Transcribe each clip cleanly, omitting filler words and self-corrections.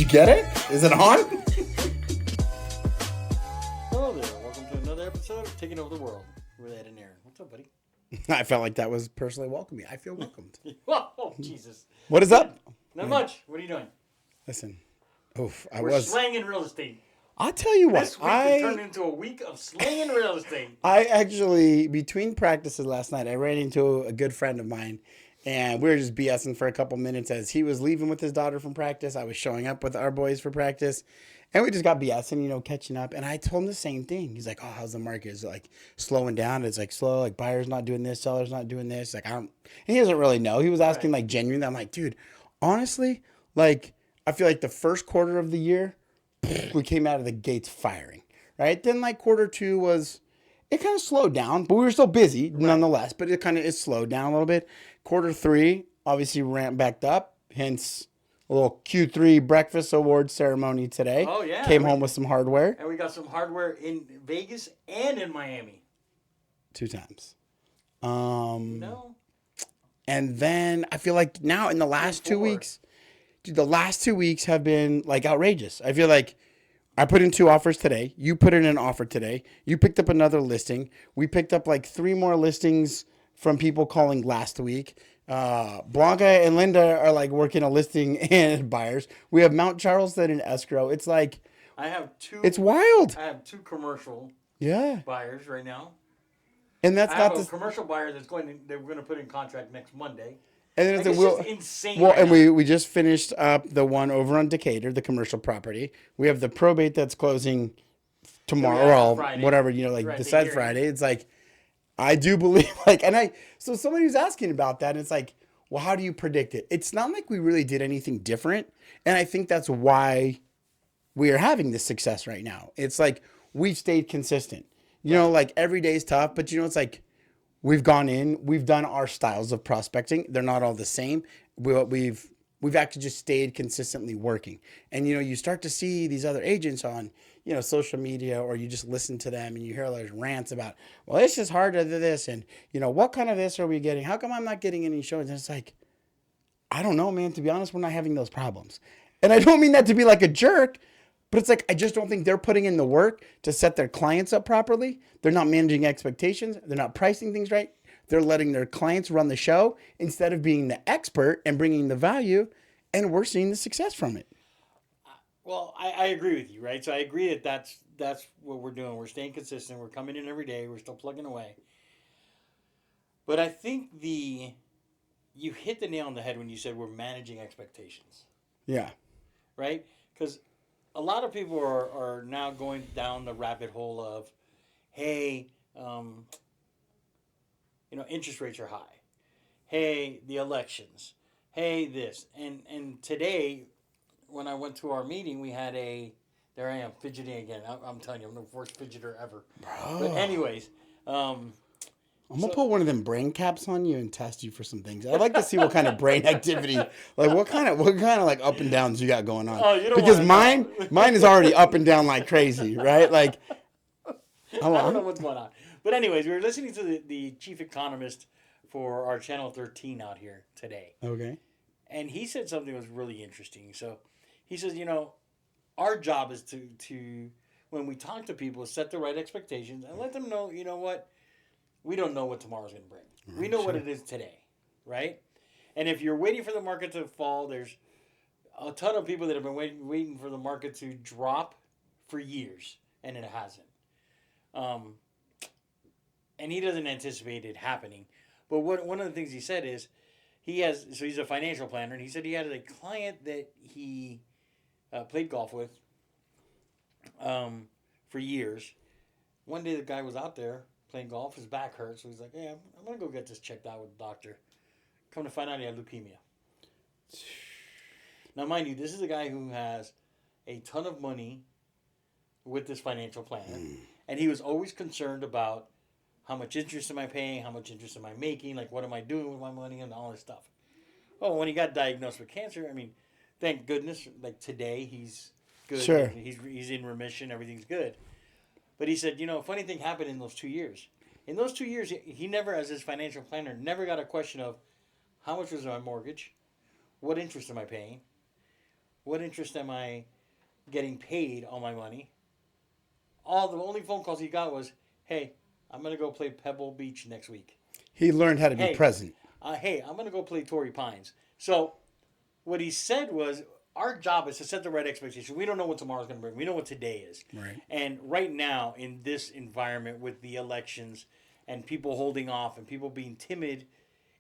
you get it? Is it on? Hello there. Welcome to another episode of Taking Over the World with Ed and Aaron. What's up, buddy? I felt like that was personally welcoming. I feel welcomed. Oh, Jesus. What is up? Not much. What are you doing? Listen, We're slanging real estate. I'll tell you what. This week has turned into a week of slanging real estate. I actually, between practices last night, I ran into a good friend of mine, and we were just BSing for a couple minutes as he was leaving with his daughter from practice. I was showing up with our boys for practice, and we just got BSing, catching up. And I told him the same thing. He's like, "Oh, how's the market? Is it like slowing down? It's like slow. Like buyers not doing this, sellers not doing this. Like I don't." And he doesn't really know. He was asking like genuinely. I'm like, dude, honestly, like I feel like the first quarter of the year, we came out of the gates firing, right? Then like quarter two was, it kind of slowed down, but we were still busy nonetheless, but it slowed down a little bit. Quarter three obviously ramped back up, hence a little Q3 breakfast award ceremony today. Oh, yeah. Came home with some hardware. And we got some hardware in Vegas and in Miami. 2 times. No. And then I feel like now in the last 2 weeks, dude, the last 2 weeks have been like outrageous. I feel like I put in 2 offers today. You put in an offer today. You picked up another listing. We picked up like 3 more listings from people calling last week. Blanca and Linda are like working a listing and buyers. We have Mount Charleston in escrow. It's like, I have 2. it's wild. I have 2 commercial buyers right now. And that's I not have a commercial buyer they're going to put in contract next Monday. And then it's just insane. Well, right and now. we just finished up the one over on Decatur, the commercial property. We have the probate that's closing tomorrow or Friday. whatever, decide Friday. It's like, I do believe so somebody was asking about that, and it's like, well, how do you predict it? It's not like we really did anything different. And I think that's why we are having this success right now. It's like, we've stayed consistent, like every day is tough, but it's like, we've gone in, we've done our styles of prospecting. They're not all the same. We've actually just stayed consistently working. And, you start to see these other agents on, social media, or you just listen to them and you hear all those rants about, well, it's just hard to do this. And, what kind of this are we getting? How come I'm not getting any showings? And it's like, I don't know, man. To be honest, we're not having those problems. And I don't mean that to be like a jerk, but it's like, I just don't think they're putting in the work to set their clients up properly. They're not managing expectations. They're not pricing things right. They're letting their clients run the show instead of being the expert and bringing the value. And we're seeing the success from it. Well, I agree with you, right? So I agree that that's what we're doing. We're staying consistent. We're coming in every day. We're still plugging away. But I think you hit the nail on the head when you said we're managing expectations. Yeah. Right? Because a lot of people are now going down the rabbit hole of, hey, interest rates are high. Hey, the elections. Hey, this. And today, when I went to our meeting, we had there I am, fidgeting again. I'm telling you, I'm the worst fidgeter ever. Bro. But anyways. I'm going to put one of them brain caps on you and test you for some things. I'd like to see what kind of brain activity, like what kind of like up and downs you got going on. Oh, you don't because mine is already up and down like crazy, right? Like, I don't know what's going on. But anyways, we were listening to the chief economist for our Channel 13 out here today. Okay. And he said something that was really interesting. So he says, our job is to when we talk to people, set the right expectations and let them know, what? We don't know what tomorrow's going to bring. We know what it is today, right? And if you're waiting for the market to fall, there's a ton of people that have been waiting for the market to drop for years, and it hasn't. And he doesn't anticipate it happening. But one of the things he said is he's a financial planner, and he said he had a client that he played golf with for years. One day the guy was out there playing golf, his back hurt, so he's like, "Hey, I'm gonna go get this checked out with the doctor." Come to find out, he had leukemia. Now, mind you, this is a guy who has a ton of money with this financial planner, and he was always concerned about how much interest am I paying, how much interest am I making, like what am I doing with my money, and all this stuff. Oh, when he got diagnosed with cancer, I mean, thank goodness, like today he's good. Sure. He's in remission, everything's good. But he said, a funny thing happened in those 2 years. In those 2 years, he never, as his financial planner, never got a question of how much was my mortgage, what interest am I paying, What interest am I getting paid on my money? All the only phone calls he got was, "Hey, I'm gonna go play Pebble Beach next week. He learned how to be Hey, present. hey, I'm gonna go play Torrey Pines." So what he said was, our job is to set the right expectation. We don't know what tomorrow's going to bring. We know what today is. Right. And right now, in this environment with the elections and people holding off and people being timid,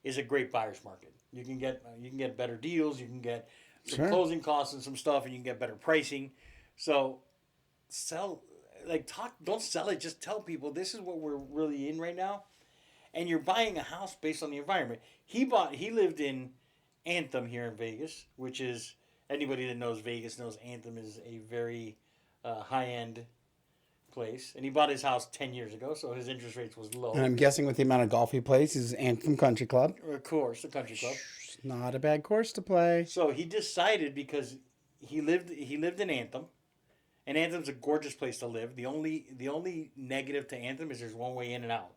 is a great buyer's market. You can get better deals. You can get some Sure. closing costs and some stuff, and you can get better pricing. So sell, like talk. Don't sell it. Just tell people this is what we're really in right now, and you're buying a house based on the environment. He lived in Anthem here in Vegas, which is, anybody that knows Vegas knows Anthem is a very high end place. And he bought his house 10 years ago, so his interest rates was low. And I'm guessing with the amount of golf he plays, he's Anthem Country Club. Of course, the country club. It's not a bad course to play. So he decided, because he lived in Anthem, and Anthem's a gorgeous place to live. The only negative to Anthem is there's one way in and out.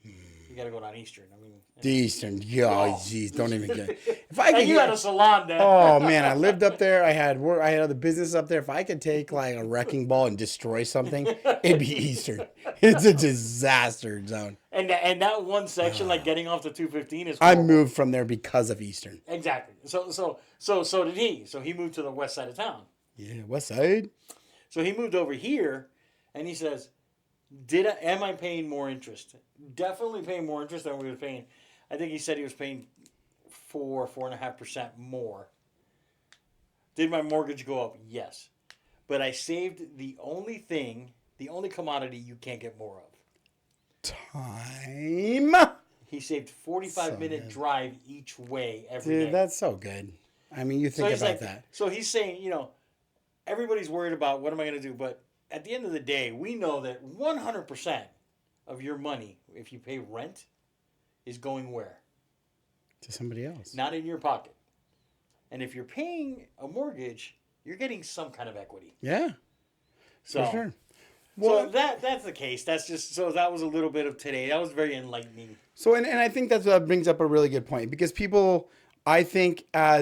You got to go down Eastern. I mean, The Eastern, yeah, jeez, don't even get. If I and could you had a salon there. oh man, I lived up there. I had work. I had other business up there. If I could take like a wrecking ball and destroy something, it'd be Eastern. It's a disaster zone. And that one section, like getting off the 215, is I horrible. moved from there because of Eastern. Exactly. So did he. So he moved to the west side of town. Yeah, West Side. So he moved over here, and he says, am I paying more interest? Definitely paying more interest than we were paying. I think he said he was paying 4.5% more. Did my mortgage go up? Yes. But I saved the only commodity you can't get more of. Time. He saved 45-minute good. drive each way every day. Dude, that's so good. I mean, you think he's about like, that. So he's saying, everybody's worried about what am I going to do, but at the end of the day, we know that 100% of your money, if you pay rent, is going where? To somebody else. Not in your pocket. And if you're paying a mortgage, you're getting some kind of equity. Yeah, So, for sure. So that's the case. That's just, so that was a little bit of today. That was very enlightening. So, and I think that brings up a really good point, because people, I think, there I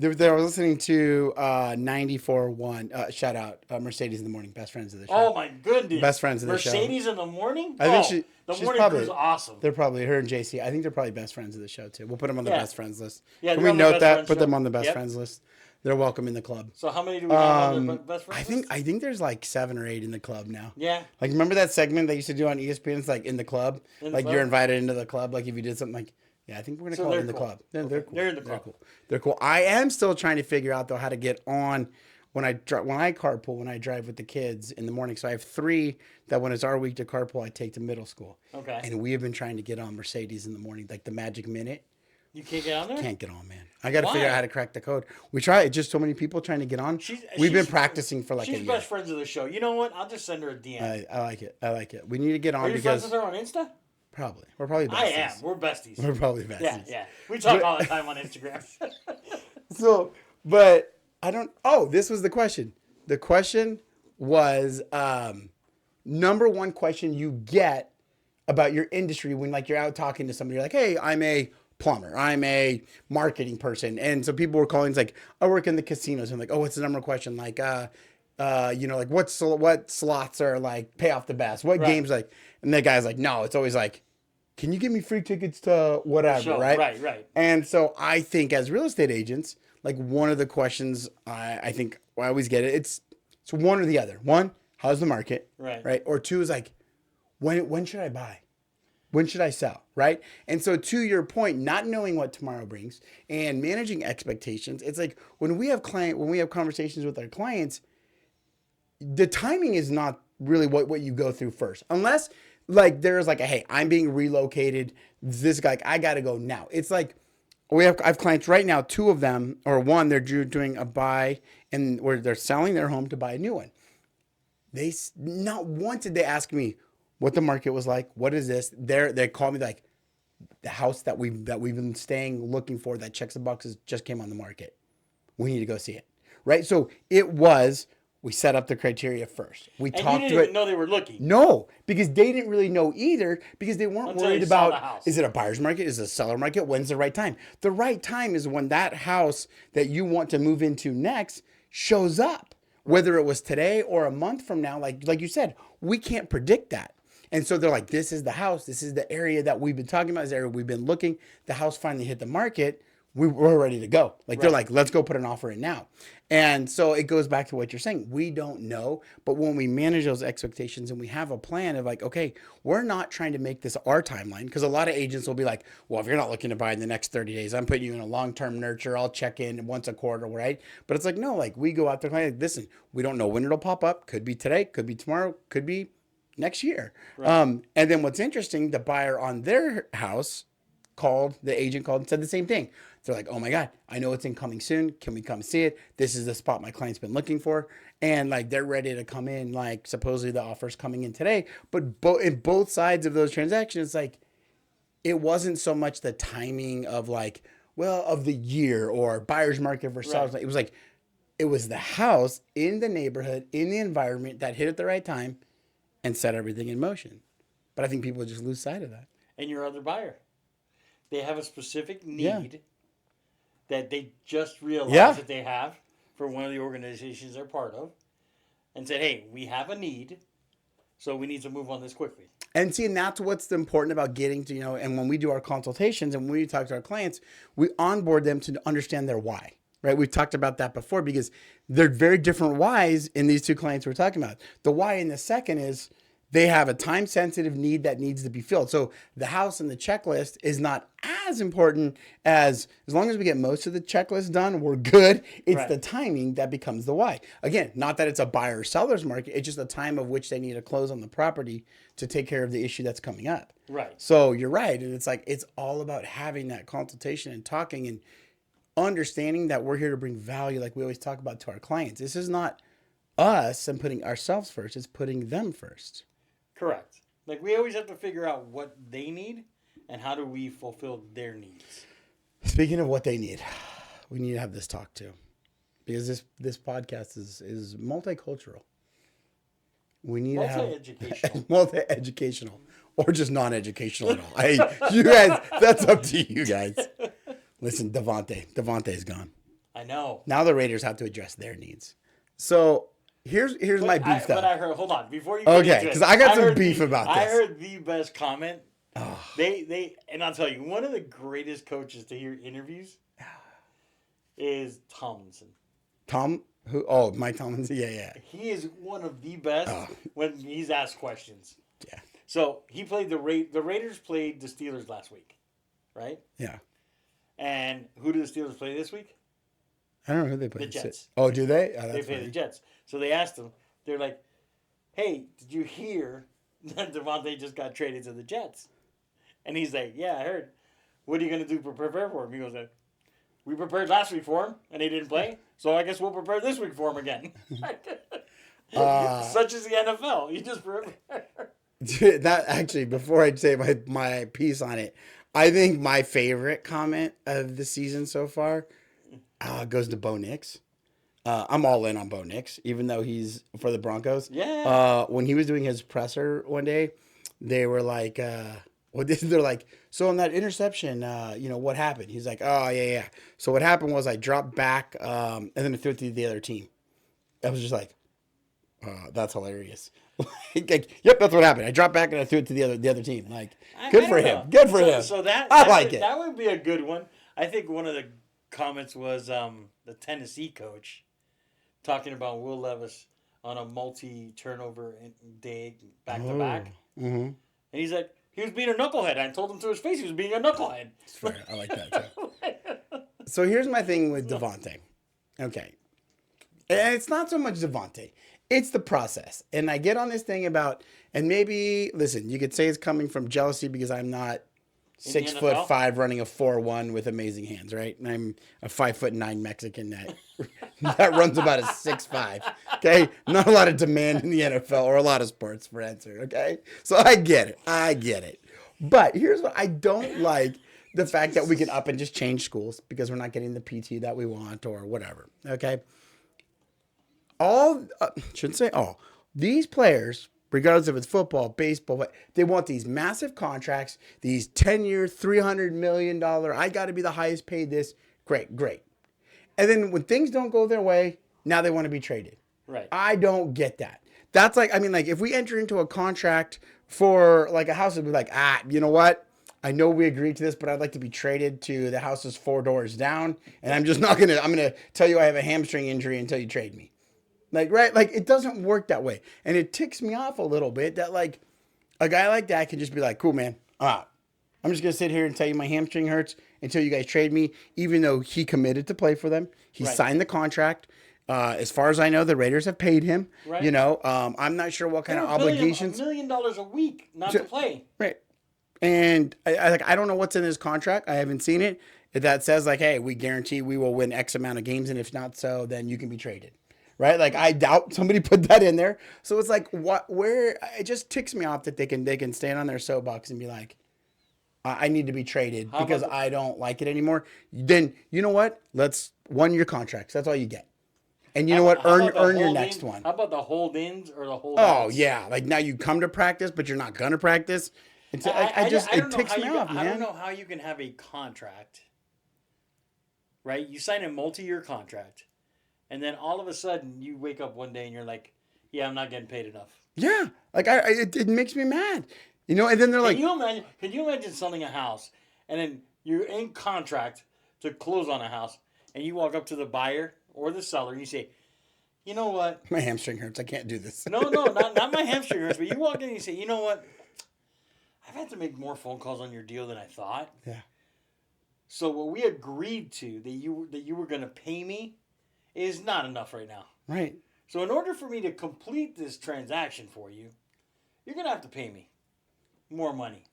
was listening to 94.1, shout out, Mercedes in the Morning, best friends of the show. Oh my goodness. Best friends of the show. Mercedes in the morning? I think the she's morning probably, crew's awesome. They're probably, her and JC, I think they're probably best friends of the show too. We'll put them on the Yeah. best friends list. Yeah, Can they're we on the note best that? friends Put them show. on the best Yep. friends list. They're welcome in the club. So how many do we have on the best friends list? I think there's like 7 or 8 in the club now. Yeah. Like, remember that segment they used to do on ESPN? It's like in the club. In the Like club? you're invited into the club. Like if you did something like, yeah, I think we're gonna So call it they're in the cool. club. They're Okay. cool. They're in the club. Cool. They're cool. I am still trying to figure out though how to get on when I carpool, when I drive with the kids in the morning. So I have 3 that when it's our week to carpool, I take to middle school. Okay. And we have been trying to get on Mercedes in the morning, like the magic minute. You can't get on there? Can't get on, man. I got to Why? figure out how to crack the code. We try it. Just so many people trying to get on. We've been practicing for like a She's year. best friends of the show. You know what? I'll just send her a DM. I like it. I like it. We need to get on Are you friends because with her on Insta? probably we're probably besties. I am. We're besties. We're probably besties. Yeah, yeah. We talk all the time on Instagram. So, but I don't. Oh, this was the question. The question was number one question you get about your industry when like you're out talking to somebody. You're like, hey, I'm a plumber. I'm a marketing person, and so people were calling. It's like, I work in the casinos. I'm like, oh, what's the number one question? Like, like what slots are like pay off the best? What Right. games like? And the guy's like, no, it's always like, can you give me free tickets to whatever, Sure. right? Right. And so I think as real estate agents, like one of the questions I think I always get it's one or the other. One, how's the market? Right. Right. Or 2 is like, when should I buy? When should I sell? Right. And so to your point, not knowing what tomorrow brings and managing expectations, it's like when we have conversations with our clients, the timing is not really what you go through first, unless like there's like hey, I'm being relocated. This guy, like, I got to go now. It's like I have clients right now, 2 of them, or one, they're doing a buy and where they're selling their home to buy a new one. They not once did they ask me what the market was like. What is this? They call me like the house that we've been looking for that checks the boxes just came on the market. We need to go see it. Right. So it was. We set up the criteria first. We And you talked didn't to even it. know they were looking No, because they didn't really know either because they weren't until worried you saw the about, house. is it a buyer's market? Is it a seller market? When's the right time? The right time is when that house that you want to move into next shows up. Whether it was today or a month from now, like you said, we can't predict that. And so they're like, this is the house. This is the area that we've been talking about. This area we've been looking. The house finally hit the market. We're ready to go. Like they're like, let's go put an offer in now. And so it goes back to what you're saying. We don't know, but when we manage those expectations and we have a plan of like, okay, we're not trying to make this our timeline because a lot of agents will be like, well, if you're not looking to buy in the next 30 days, I'm putting you in a long-term nurture. I'll check in once a quarter, right? But it's like, no, like we go out there like, listen, we don't know when it'll pop up. Could be today, could be tomorrow, could be next year. And then what's interesting, the buyer on their house the agent called and said the same thing. They're like, oh my God, I know it's incoming soon. Can we come see it? This is the spot my client's been looking for. And like, they're ready to come in. Like supposedly the offer's coming in today, but in both sides of those transactions, like it wasn't so much the timing of like, well, of the year or buyer's market versus sellers. It was like, it was the house in the neighborhood, in the environment that hit at the right time and set everything in motion. But I think people just lose sight of that. And your other buyer, they have a specific need that they just realized that they have for one of the organizations they're part of and said, hey, we have a need, so we need to move on this quickly. And see, and that's what's important about getting to, and when we do our consultations and when we talk to our clients, we onboard them to understand their why, right? We've talked about that before because they're very different whys in these two clients we're talking about. The why in the second is they have a time-sensitive need that needs to be filled. So the house and the checklist is not as important as long as we get most of the checklist done, we're good. It's the timing that becomes the why. Again, not that it's a buyer or seller's market. It's just the time of which they need to close on the property to take care of the issue that's coming up. Right. So you're right. And it's like, it's all about having that consultation and talking and understanding that we're here to bring value like we always talk about to our clients. This is not us and putting ourselves first. It's putting them first. Correct. Like we always have to figure out what they need and how do we fulfill their needs. Speaking of what they need, we need to have this talk too, because this podcast is multicultural. We need to have multi-educational or just non-educational at all. You guys, that's up to you guys. Listen, Devontae's gone. I know. Now the Raiders have to address their needs. So here's my beef though. But I heard, hold on, before you okay, because I got some beef about this. I heard the best comment. Oh. And I'll tell you, one of the greatest coaches to hear interviews is Tomlinson. Who? Oh, Mike Tomlinson. Yeah. He is one of the best when he's asked questions. Yeah. So he played the Raiders played the Steelers last week, right? Yeah. And who do the Steelers play this week? I don't know who they play. The Jets. Oh, do they? Oh, they play the Jets. So they asked him. They're like, "Hey, did you hear that Devontae just got traded to the Jets?" And he's like, "Yeah, I heard. What are you gonna do to prepare for him?" He goes, "We prepared last week for him, and he didn't play. So I guess we'll prepare this week for him again." Such is the NFL. You just prepare. That actually, before I say my piece on it, I think my favorite comment of the season so far goes to Bo Nix. I'm all in on Bo Nix, even though he's for the Broncos. Yeah. When he was doing his presser one day, they were like, they're like, so on that interception, what happened? He's like, oh, yeah. So what happened was I dropped back and then I threw it to the other team. I was just like, that's hilarious. Yep, that's what happened. I dropped back and I threw it to the other team. Like, good for him. Good for him. So that I like it. That would be a good one. I think one of the comments was the Tennessee coach talking about Will Levis on a multi-turnover day back-to-back. Mm-hmm. And he's like, he was being a knucklehead. I told him to his face he was being a knucklehead. It's fair. I like that too. So here's my thing with Devontae. Okay. And it's not so much Devontae. It's the process. And I get on this thing about, and maybe, listen, you could say it's coming from jealousy because I'm not 6'5" running a 4'1" with amazing hands, right? And I'm a 5'9" Mexican that runs about a 6'5". Okay, not a lot of demand in the NFL or a lot of sports for answer. Okay, so I get it. But here's what I don't like: the fact that we can up and just change schools because we're not getting the PT that we want or whatever. Okay, all shouldn't say all these players, regardless if it's football, baseball, they want these massive contracts, these 10-year, $300 million. I got to be the highest paid. This great, great. And then when things don't go their way, now they want to be traded. Right. I don't get that. That's like, I mean, like if we enter into a contract for like a house, it'd be like, you know what? I know we agreed to this, but I'd like to be traded to the house's 4 doors down. And I'm just not going to, I'm going to tell you I have a hamstring injury until you trade me. Like, right? Like it doesn't work that way. And it ticks me off a little bit that like a guy like that can just be like, cool, man. I'm just going to sit here and tell you my hamstring hurts until you guys trade me, even though he committed to play for them. He signed the contract. As far as I know, the Raiders have paid him. Right. You know, I'm not sure what kind of obligations. $1 million a week not to play. Right. And I don't know what's in his contract. I haven't seen it. That says like, hey, we guarantee we will win X amount of games, and if not so, then you can be traded. Right? Like I doubt somebody put that in there. So it's like where it just ticks me off that they can stand on their soapbox and be like, I need to be traded because I don't like it anymore. Then you know what? Let's 1-year contracts. That's all you get. And you know what? Earn your next one. How about the hold-ins or the holdouts? Oh yeah, like now you come to practice, but you're not gonna practice. It's, it ticks me off, man. I don't know how you can have a contract, right? You sign a multi-year contract, and then all of a sudden you wake up one day and you're like, "Yeah, I'm not getting paid enough." Yeah, like it makes me mad, you know. And then they're like, Can you imagine selling a house and then you're in contract to close on a house, and you walk up to the buyer or the seller and you say, "You know what? My hamstring hurts. I can't do this." No, not my hamstring hurts. But you walk in and you say, "You know what? I've had to make more phone calls on your deal than I thought. Yeah. So what we agreed to that you were going to pay me is not enough right now. Right. So in order for me to complete this transaction for you, you're going to have to pay me more money.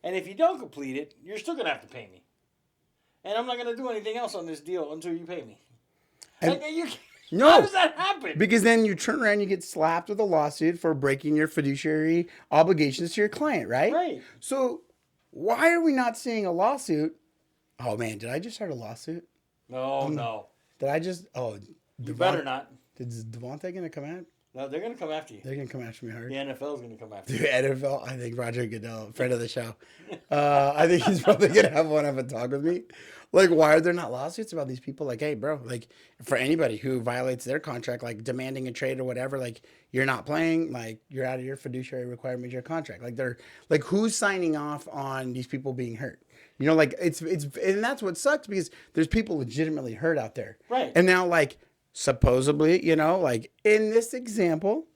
And if you don't complete it, you're still going to have to pay me. And I'm not going to do anything else on this deal until you pay me." No. How does that happen? Because then you turn around and you get slapped with a lawsuit for breaking your fiduciary obligations to your client, right? Right. So why are we not seeing a lawsuit? Oh man, did I just start a lawsuit? No. Did I just? Oh, You better not. Is Devontae gonna come out? No, they're going to come after you. They're gonna come after me hard. The NFL is going to come after you. The NFL, I think Roger Goodell, friend of the show, I think he's probably gonna have a talk with me. Like, why are there not lawsuits about these people? Like, hey, bro, like for anybody who violates their contract, like demanding a trade or whatever, like you're not playing, like you're out of your fiduciary requirement of your contract. Like they're like, who's signing off on these people being hurt? You know, like it's and that's what sucks because there's people legitimately hurt out there. Right. And now, like supposedly, you know, like in this example,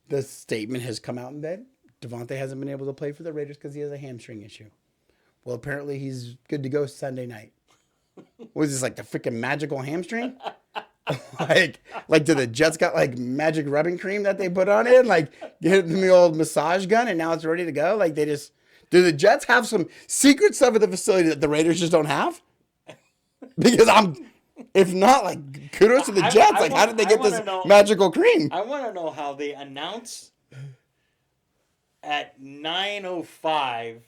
the statement has come out in bed. Devontae hasn't been able to play for the Raiders because he has a hamstring issue. Well, apparently he's good to go Sunday night. Was this like the freaking magical hamstring? like do the Jets got like magic rubbing cream that they put on it? Like get them the old massage gun and now it's ready to go? Like do the Jets have some secret stuff at the facility that the Raiders just don't have? Because if not, like kudos to the Jets. How did they get this magical cream? I want to know how they announce at 9:05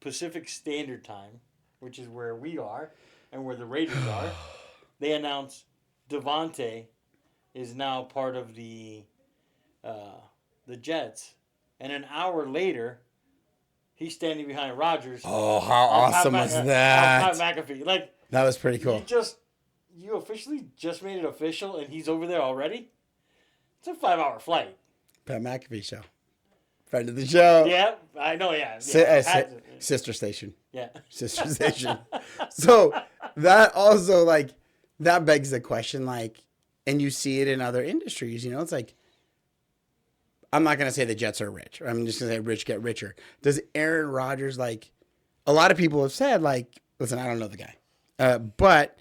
Pacific Standard Time, which is where we are and where the Raiders are. They announce Devontae is now part of the Jets, and an hour later, he's standing behind Rodgers. Oh, how awesome was that? Pat McAfee, like that was pretty cool. You officially just made it official, and he's over there already. It's a 5-hour flight. Pat McAfee show. Friend of the show. Yeah, I know, yeah. Sister station. Yeah. Sister station. So that also, like, that begs the question, like, and you see it in other industries, you know, it's like, I'm not going to say the Jets are rich. I'm just going to say rich get richer. Does Aaron Rodgers, like, a lot of people have said, like, listen, I don't know the guy, but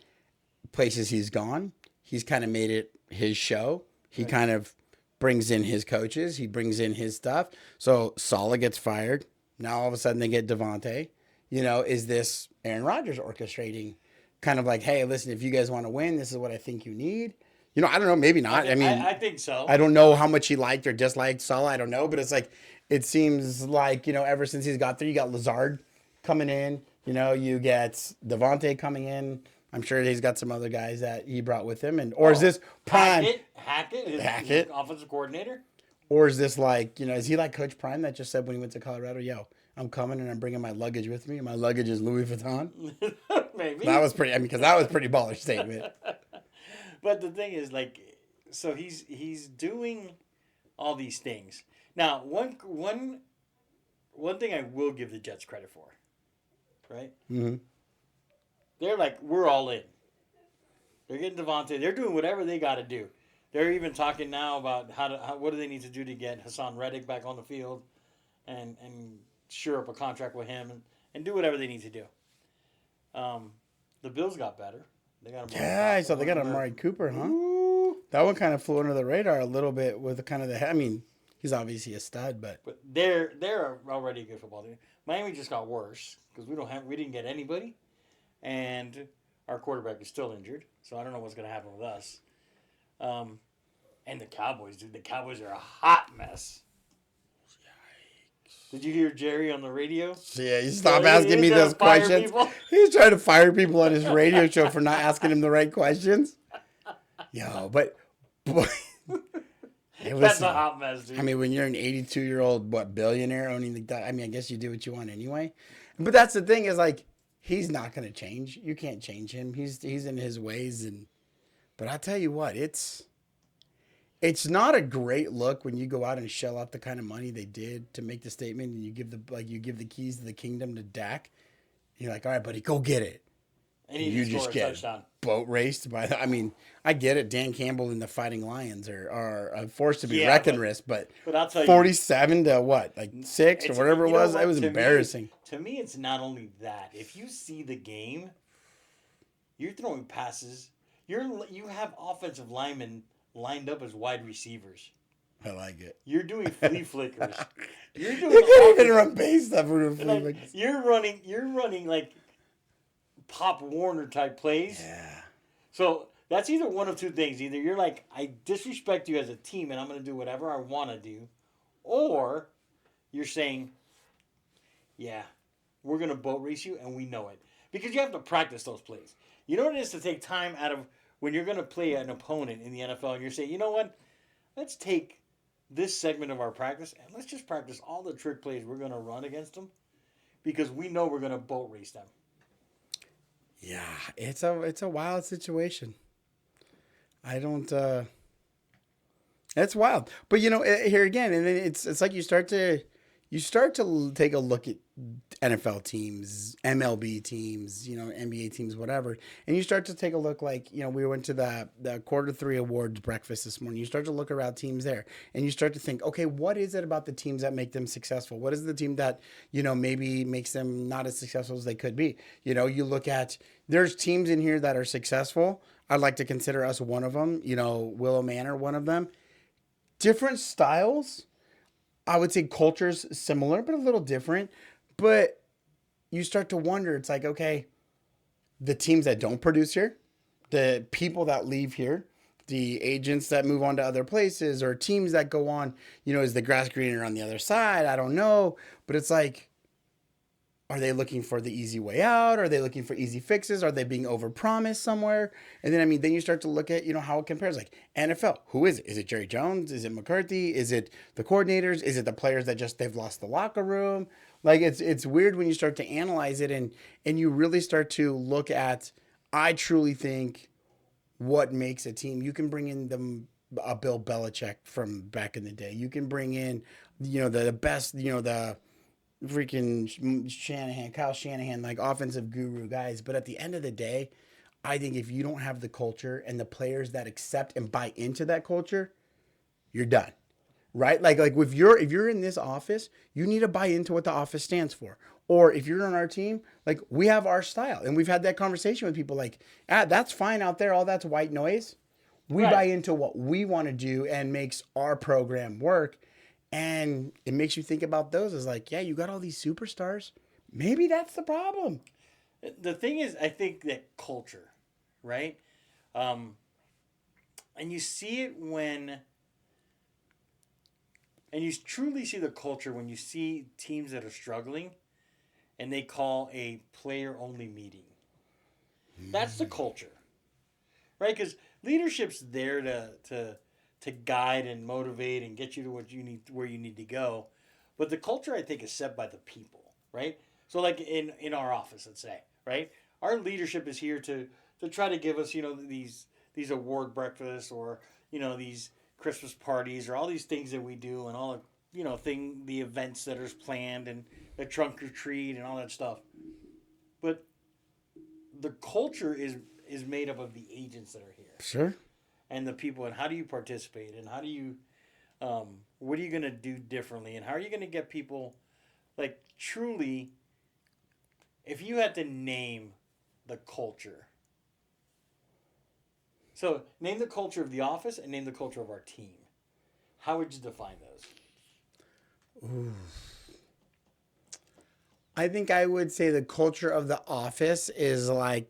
places he's gone, he's kind of made it his show. He kind of brings in his coaches. He brings in his stuff. So Saleh gets fired. Now all of a sudden they get Devontae. You know, is this Aaron Rodgers orchestrating kind of like, hey, listen, if you guys want to win, this is what I think you need? You know, I don't know. Maybe not. I think so. I don't know how much he liked or disliked Saleh. I don't know. But it's like, it seems like, you know, ever since he's got there, you got Lazard coming in. You know, you get Devontae coming in. I'm sure he's got some other guys that he brought with him, and or is Oh, this Prime Hackett, his Hackett, offensive coordinator. or is this like is he like Coach Prime that just said when he went to Colorado, yo, I'm coming and I'm bringing my luggage with me. My luggage is Louis Vuitton. That Maybe. was pretty. I mean, because that was a pretty baller statement. But the thing is, like, so he's doing all these things. Now, one thing I will give the Jets credit for, right? Mm-hmm. They're like, we're all in. They're getting Devontae. They're doing whatever they got to do. They're even talking now about what do they need to do to get Hassan Reddick back on the field, and sure up a contract with him and do whatever they need to do. The Bills got better. They got Yeah, so they got Amari Cooper, huh? Ooh. That one kind of flew under the radar a little bit with kind of the. I mean, he's obviously a stud, but They're already a good football team. Miami just got worse because we didn't get anybody, and our quarterback is still injured. So I don't know what's going to happen with us. And the Cowboys, dude. The Cowboys are a hot mess. Did you hear Jerry on the radio? yeah, you stop He- asking me he's trying those to fire questions. people. He's trying to fire people on his radio show for not asking him the right questions. Yo, but it was. That's a hot mess, dude. I mean, when you're an 82-year-old billionaire owning the, I mean, I guess you do what you want anyway. But that's the thing is like he's not going to change. You can't change him. He's in his ways, and but I tell you what, it's not a great look when you go out and shell out the kind of money they did to make the statement, and you give the keys to the kingdom to Dak. You're like, all right, buddy, go get it. and he You just just scored a get touchdown. boat raced by. I mean, I get it. Dan Campbell and the Fighting Lions are a force to be Yeah, reckoned with, but But I'll tell you, 47 to what, like 6 or it's- whatever it you know was. what? It was To me- embarrassing. To me, it's not only that. If you see the game, you're throwing passes. You have offensive linemen lined up as wide receivers. I like it. You're doing flea flickers. You're doing You can't even offensive- run base stuff with a like, you're running like Pop Warner type plays. Yeah. So that's either one of two things. Either you're like, I disrespect you as a team and I'm going to do whatever I want to do, or you're saying, yeah, we're going to boat race you and we know it. Because you have to practice those plays. You know what it is to take time out of when you're going to play an opponent in the NFL and you're saying, you know what, let's take this segment of our practice and let's just practice all the trick plays we're going to run against them because we know we're going to boat race them. Yeah, it's a wild situation. I don't. It's wild, but here again, and then it's like you start to take a look at NFL teams, MLB teams, NBA teams, whatever, and you start to take a look like we went to the Q3 awards breakfast this morning. You start to look around teams there, and you start to think, okay, what is it about the teams that make them successful? What is the team that maybe makes them not as successful as they could be? You look at there's teams in here that are successful. I'd like to consider us one of them. Willow Manor, one of them. Different styles. I would say culture's similar, but a little different. But you start to wonder, it's like, okay, the teams that don't produce here, the people that leave here, the agents that move on to other places, or teams that go on, is the grass greener on the other side? I don't know. But it's like, are they looking for the easy way out? Are they looking for easy fixes? Are they being overpromised somewhere? And then, then you start to look at, how it compares. Like NFL, who is it? Is it Jerry Jones? Is it McCarthy? Is it the coordinators? Is it the players that they've lost the locker room? Like it's weird when you start to analyze it and you really start to look at, I truly think what makes a team. You can bring in a Bill Belichick from back in the day. You can bring in, the best, the freaking Kyle Shanahan, like offensive guru guys. But at the end of the day, I think if you don't have the culture and the players that accept and buy into that culture, you're done. Right? Like if you're in this office, you need to buy into what the office stands for. Or if you're on our team, like we have our style. And we've had that conversation with people like, that's fine out there. All that's white noise. We buy into what we want to do and makes our program work. And it makes you think about those as like, yeah, you got all these superstars. Maybe that's the problem. The thing is, I think that culture, right? And you see it and you truly see the culture when you see teams that are struggling and they call a player-only meeting. That's the culture, right? Because leadership's there to guide and motivate and get you to what you need, where you need to go. But the culture, I think, is set by the people, right? So, like in our office, let's say, right, our leadership is here to try to give us, these award breakfasts, or these Christmas parties, or all these things that we do, and all the the events that are planned, and the trunk or treat and all that stuff. But the culture is made up of the agents that are here, Sure. and the people, and how do you participate, and how do you what are you going to do differently, and how are you going to get people, like, truly, if you had to name the culture, so name the culture of the office and name the culture of our team, how would you define those? Ooh. I think I would say the culture of the office is like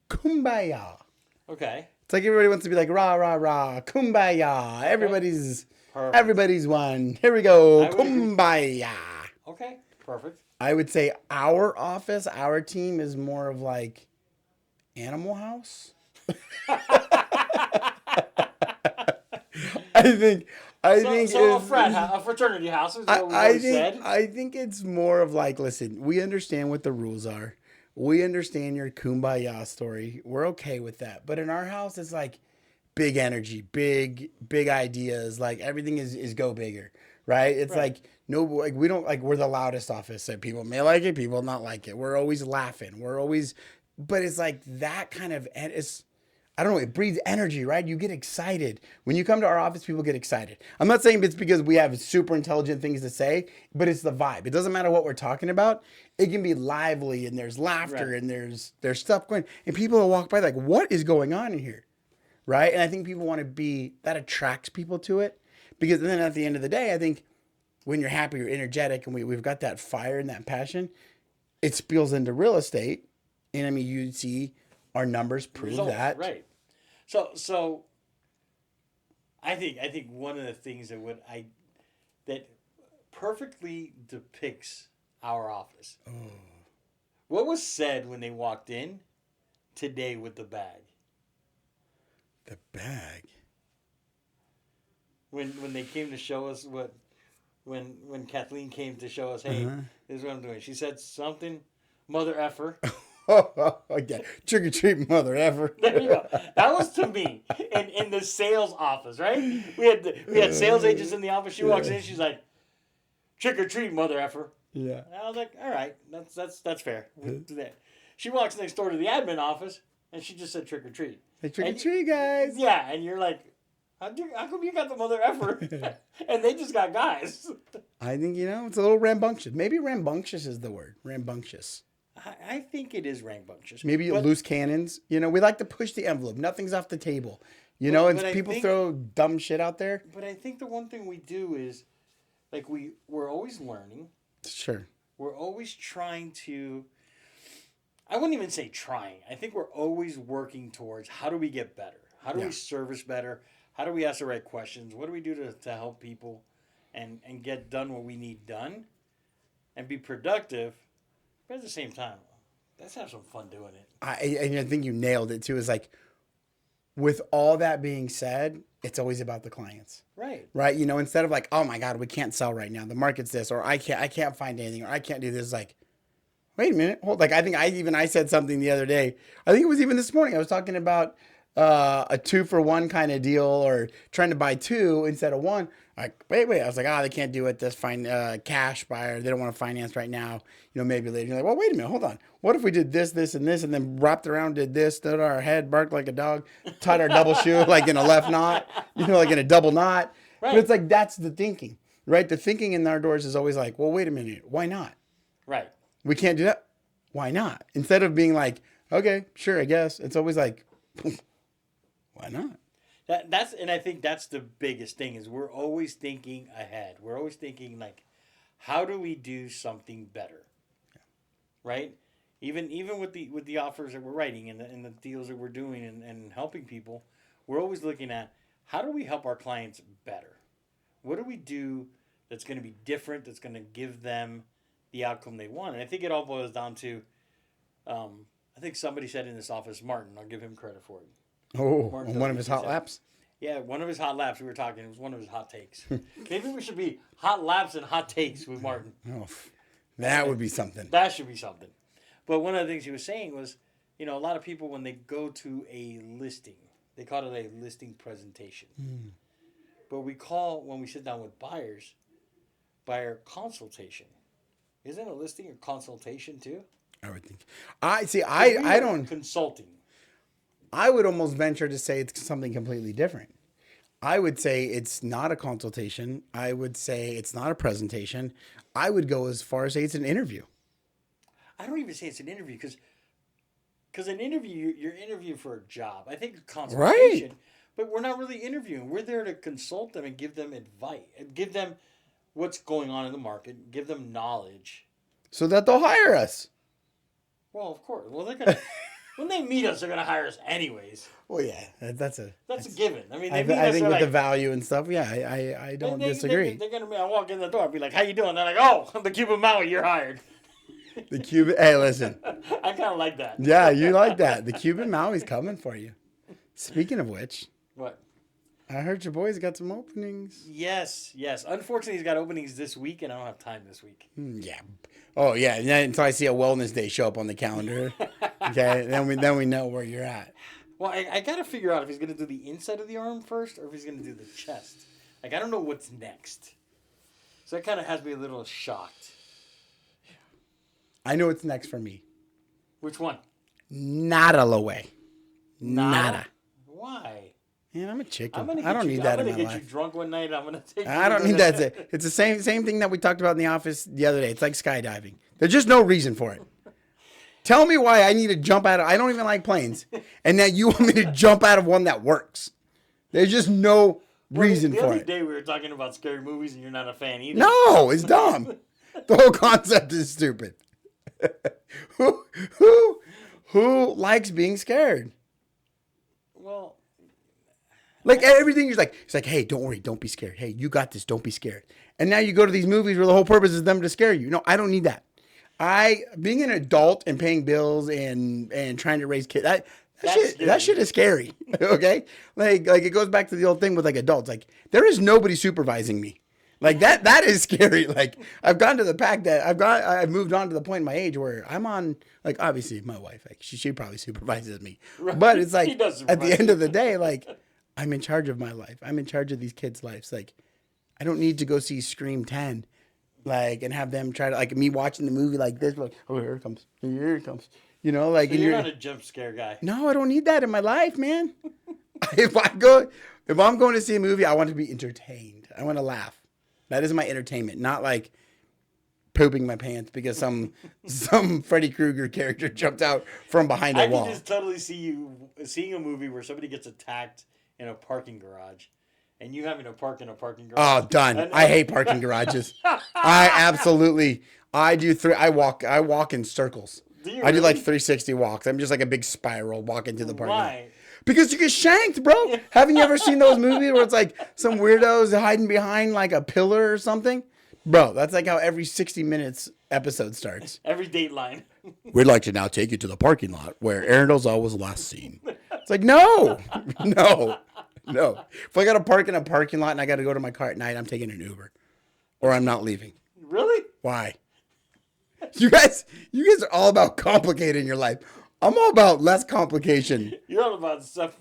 kumbaya. Okay. It's like everybody wants to be like rah rah rah, kumbaya. Everybody's Perfect. everybody's one. Here we go, I would agree. kumbaya. Okay, perfect. I would say our office, our team is more of like Animal House. I think. I think So is, a fraternity house is what we've always said. I think it's more of like, listen, we understand what the rules are. We understand your kumbaya story. We're okay with that. But in our house, it's like big energy, big ideas. Like everything is go bigger, right? It's Right. like no, like we don't, like, we're the loudest office. So people may like it, people not like it. We're always laughing. We're always, but it's like that kind of, and it's, I don't know, it breeds energy, right? You get excited. When you come to our office, people get excited. I'm not saying it's because we have super intelligent things to say, but it's the vibe. It doesn't matter what we're talking about. It can be lively, and there's laughter, Right. and there's stuff going, and people will walk by like, what is going on in here? Right? And I think people want to be, that attracts people to it. Because then at the end of the day, I think when you're happy, you're energetic, and we've got that fire and that passion, it spills into real estate. And I mean, you see our numbers prove Results, that. right? So I think one of the things that perfectly depicts our office. What was said when they walked in today with the bag? The bag. When they came to show us what, when Kathleen came to show us, hey, this is what I'm doing. She said something, mother effer. Oh, yeah. Trick or treat, mother ever. There you go. That was to me in the sales office, right? We had sales agents in the office. She walks in, she's like, trick or treat, mother effer. Yeah. And I was like, all right, that's fair. We'll do that. She walks next door to the admin office, and she just said trick or treat. Hey, trick or And treat, guys. Yeah, and you're like, how come you got the mother effer? And they just got guys. I think, it's a little rambunctious. Maybe rambunctious is the word. Rambunctious. I think it is rambunctious. Maybe But loose cannons. We like to push the envelope. Nothing's off the table. And but I people think- throw dumb shit out there. But I think the one thing we do is, like, we're always learning. Sure. We're always trying to. I wouldn't even say trying. I think we're always working towards how do we get better? How do Yeah. we service better? How do we ask the right questions? What do we do to help people and get done what we need done and be productive? But at the same time, let's have some fun doing it. I think you nailed it too. Is like, with all that being said, it's always about the clients. Right. Right? Instead of like, oh my God, we can't sell right now. The market's this, or I can't find anything, or I can't do this. Like, wait a minute. Hold, like, I think I said something the other day. I think it was even this morning. I was talking about a 2-for-1 kind of deal, or trying to buy two instead of one. Like, wait. I was like, they can't do it. This cash buyer. They don't want to finance right now. Maybe later. You're like, well, wait a minute. Hold on. What if we did this, and this, and then wrapped around, did this, stood our head, barked like a dog, tied our double shoe like in a left knot, like in a double knot. Right. But it's like, that's the thinking, right? The thinking in our doors is always like, well, wait a minute. Why not? Right. We can't do that. Why not? Instead of being like, okay, sure, I guess. It's always like, why not? And I think that's the biggest thing is we're always thinking ahead. We're always thinking, like, how do we do something better? Right? Even with the offers that we're writing and the deals that we're doing and helping people, we're always looking at how do we help our clients better? What do we do that's going to be different, that's going to give them the outcome they want? And I think it all boils down to I think somebody said in this office, Martin. I'll give him credit for it. Oh, Martin on one of Doherty, his he hot said- laps. Yeah, one of his hot laps. We were talking. It was one of his hot takes. Maybe we should be hot laps and hot takes with Martin. Oh, that would be something. That should be something. But one of the things he was saying was, a lot of people when they go to a listing, they call it a listing presentation. But when we sit down with buyers, buyer consultation. Isn't a listing a consultation too? I would think. I don't. Consulting. I would almost venture to say it's something completely different. I would say it's not a consultation. I would say it's not a presentation. I would go as far as say it's an interview. I don't even say it's an interview because an interview, you're interviewing for a job. I think consultation, Right. But we're not really interviewing. We're there to consult them and give them advice, give them what's going on in the market, give them knowledge. So that they'll hire us. Well, of course. Well, they're gonna when they meet us, they're gonna hire us anyways. Well, yeah, that's a given. I mean, they I, meet I us. think they're with the like, value and stuff, yeah, I don't disagree. They're gonna be. I walk in the door, I'll be like, "How you doing?" They're like, "Oh, the Cuban Maui, you're hired." The Cuban, hey, listen, I kind of like that. yeah, you like that. The Cuban Maui's coming for you. Speaking of which, What? I heard your boys got some openings. Yes. Unfortunately, he's got openings this week, and I don't have time this week. Yeah. Oh yeah. And then until I see a wellness day show up on the calendar, okay, then we know where you're at. Well, I got to figure out if he's going to do the inside of the arm first or if he's going to do the chest. Like, I don't know what's next. So that kind of has me a little shocked. I know what's next for me. Which one? Nada away. Nada. Why? Man, I'm a chicken. I'm gonna I don't need that in my I'm gonna get life. you drunk one night. I'm gonna take. I don't need that. It's the same thing that we talked about in the office the other day. It's like skydiving. There's just no reason for it. Tell me why I need to jump out of. I don't even like planes, and now you want me to jump out of one that works. There's just no reason the for other it. day we were talking about scary movies, and you're not a fan either. No, it's dumb. The whole concept is stupid. who likes being scared? Well, Like everything, it's like, hey, don't worry, don't be scared. Hey, you got this, don't be scared. And now you go to these movies where the whole purpose is them to scare you. No, I don't need that. Being an adult and paying bills and trying to raise kids, that shit is scary. Okay, like it goes back to the old thing with like adults. Like there is nobody supervising me. Like that is scary. Like I've gotten to the fact that I've moved on to the point in my age where I'm on, like, obviously my wife, like she probably supervises me, Right. but it's like She does at the supervise end you. of the day, like I'm in charge of my life. I'm in charge of these kids' lives. Like I don't need to go see Scream 10, like, and have them try to, like, me watching the movie like this, like, oh, here it comes, here it comes, you know, like. so and you're not a jump scare guy. No, I don't need that in my life, man. if I'm going to see a movie, I want to be entertained. I want to laugh. That is my entertainment, not like pooping my pants because some Freddy Krueger character jumped out from behind a I wall. can just totally see you seeing a movie where somebody gets attacked in a parking garage, and you having to park in a parking garage. Oh, done. And- I hate parking garages. I do I walk in circles. Do you I do like really? 360 walks. I'm just like a big spiral walk into the parking lot. Why? Because you get shanked, bro. Haven't you ever seen those movies where it's like some weirdos hiding behind like a pillar or something? Bro, that's like how every 60 minutes episode starts. Every Dateline. We'd like to now take you to the parking lot where Arundel's was last seen. It's like, no. If I got to park in a parking lot and I got to go to my car at night, I'm taking an Uber. Or I'm not leaving. Really? Why? You guys are all about complicating your life. I'm all about less complication. You're all about stuff.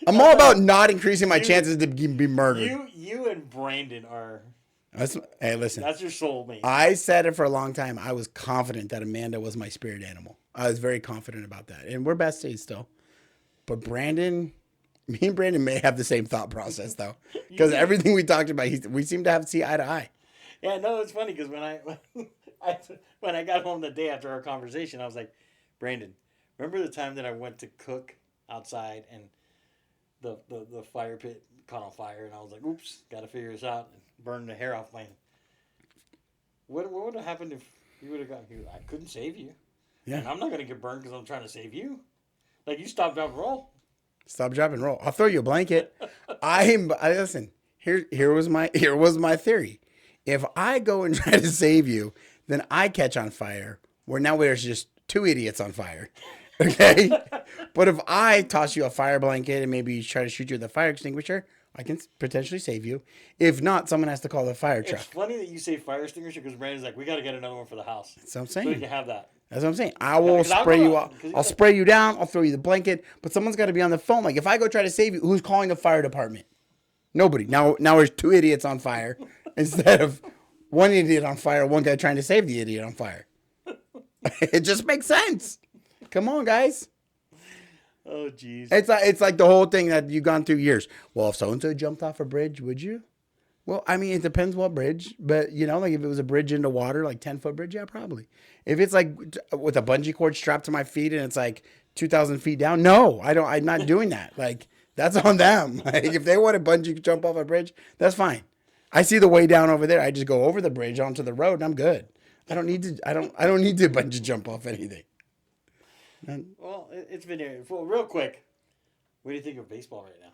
I'm all about not increasing my chances to be murdered. You and Brandon are. Hey, listen. That's your soulmate. I said it for a long time. I was confident that Amanda was my spirit animal. I was very confident about that. And we're besties still. But me and Brandon may have the same thought process, though. Because everything we talked about, we seem to see eye to eye. Yeah, no, it's funny because when I got home the day after our conversation, I was like, Brandon, remember the time that I went to cook outside and the fire pit caught on fire, and I was like, oops, got to figure this out, and burn the hair off my. What would have happened if you would have got here? I couldn't save you. Yeah. And I'm not gonna get burned because I'm trying to save you. Like, you stop, drop, roll. Stop, drop, and roll. I'll throw you a blanket. Listen. Here was my theory. If I go and try to save you, then I catch on fire. Where now there's just two idiots on fire. Okay? But if I toss you a fire blanket and maybe try to shoot you with a fire extinguisher, I can potentially save you. If not, someone has to call the fire truck. It's funny that you say fire extinguisher because Brandon's like, we got to get another one for the house. That's what I'm So we saying. can have that. That's what I'm saying. I will because I'll spray go you out, out. 'cause he's I'll like- spray you down. I'll throw you the blanket. But someone's got to be on the phone. Like, if I go try to save you, who's calling the fire department? Nobody. Now there's two idiots on fire instead of one idiot on fire, one guy trying to save the idiot on fire. It just makes sense. Come on, guys. Oh, jeez. It's like the whole thing that you've gone through years. Well, if so-and-so jumped off a bridge, would you? Well, I mean, it depends what bridge. But, like if it was a bridge into water, like 10-foot bridge, yeah, probably. If it's like with a bungee cord strapped to my feet and it's like 2,000 feet down, no, I'm not doing that. Like, that's on them. Like, if they want to bungee jump off a bridge, that's fine. I see the way down over there. I just go over the bridge onto the road and I'm good. I don't need to bungee jump off anything. Well, it's been here. Well, real quick, what do you think of baseball right now?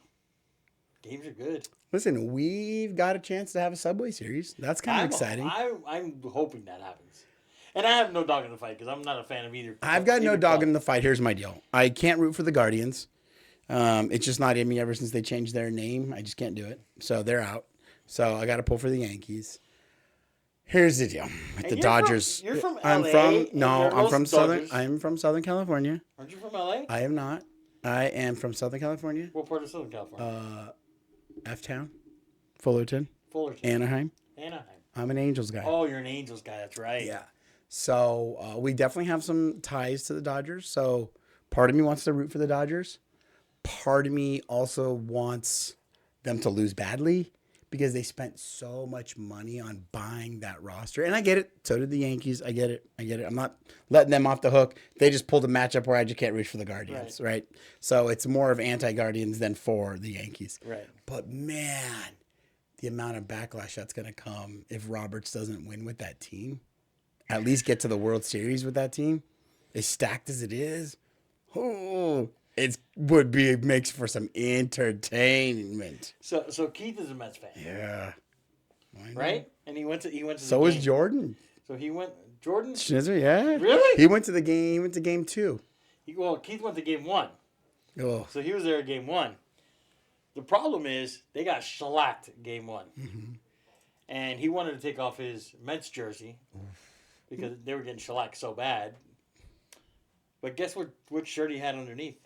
Games are good. Listen, we've got a chance to have a Subway Series. That's kind of exciting. I'm hoping that happens. And I have no dog in the fight because I'm not a fan of either. I've got no dog in the fight. Here's my deal. I can't root for the Guardians. It's just not in me ever since they changed their name. I just can't do it. So they're out. So I got to pull for the Yankees. Here's the deal with the Dodgers. You're from I'm LA, from and no, you're I'm Los from Southern. Dodgers. I'm from Southern California. Aren't you from LA? I am not. I am from Southern California. What part of Southern California? F-Town, Fullerton, Fullerton. Anaheim. Anaheim. I'm an Angels guy. Oh, you're an Angels guy. That's right. Yeah. So we definitely have some ties to the Dodgers. So part of me wants to root for the Dodgers. Part of me also wants them to lose badly because they spent so much money on buying that roster. And I get it. So did the Yankees. I get it. I'm not letting them off the hook. They just pulled a matchup where I just can't reach for the Guardians, right? So it's more of anti-Guardians than for the Yankees. Right. But man, the amount of backlash that's going to come if Roberts doesn't win with that team, at least get to the World Series with that team, as stacked as it is, it would be makes for some entertainment. So Keith is a Mets fan. Yeah. Right? And he went to So the is game. Jordan. So he went Jordan? Schnitzer, yeah. Really? He went to the game. He went to game 2. Keith went to game 1. Oh. So he was there at game 1. The problem is they got shellacked game 1. Mm-hmm. And he wanted to take off his Mets jersey because they were getting shellacked so bad. But guess what shirt he had underneath?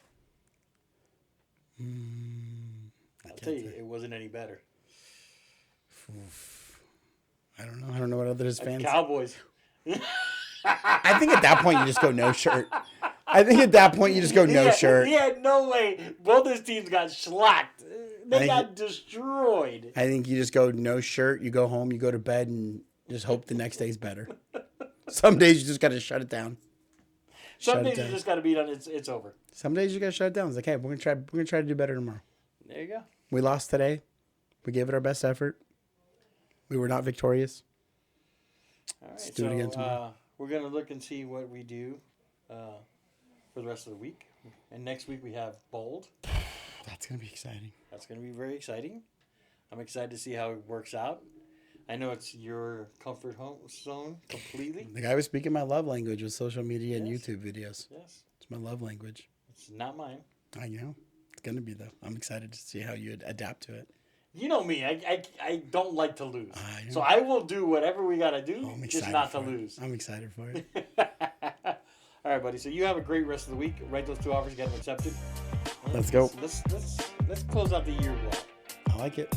I'll tell you, it wasn't any better. I don't know what other fans. Cowboys. I think at that point you just go no shirt. Shirt. He had no way. Both his teams got shellacked. They got destroyed. I think you just go no shirt. You go home. You go to bed and just hope the next day's better. Some days you just got to shut it down. Some days you just got to be done. It's over. Some days you got to shut it down. It's like, hey, we're gonna try to do better tomorrow. There you go. We lost today. We gave it our best effort. We were not victorious. All right, Let's do it again tomorrow. We're gonna look and see what we do for the rest of the week. And next week we have Bold. That's gonna be exciting. That's gonna be very exciting. I'm excited to see how it works out. I know it's your comfort zone completely. The guy was speaking my love language with social media and Yes. YouTube videos. Yes. It's my love language. It's not mine. I know. It's gonna be though. I'm excited to see how you adapt to it. You know me. I don't like to lose. I know. So I will do whatever we got to do, I'm just excited not to for it. lose. I'm excited for it. All right, buddy. So you have a great rest of the week. Write those 2 offers, get them accepted. Let's go. Let's close out the year well. I like it.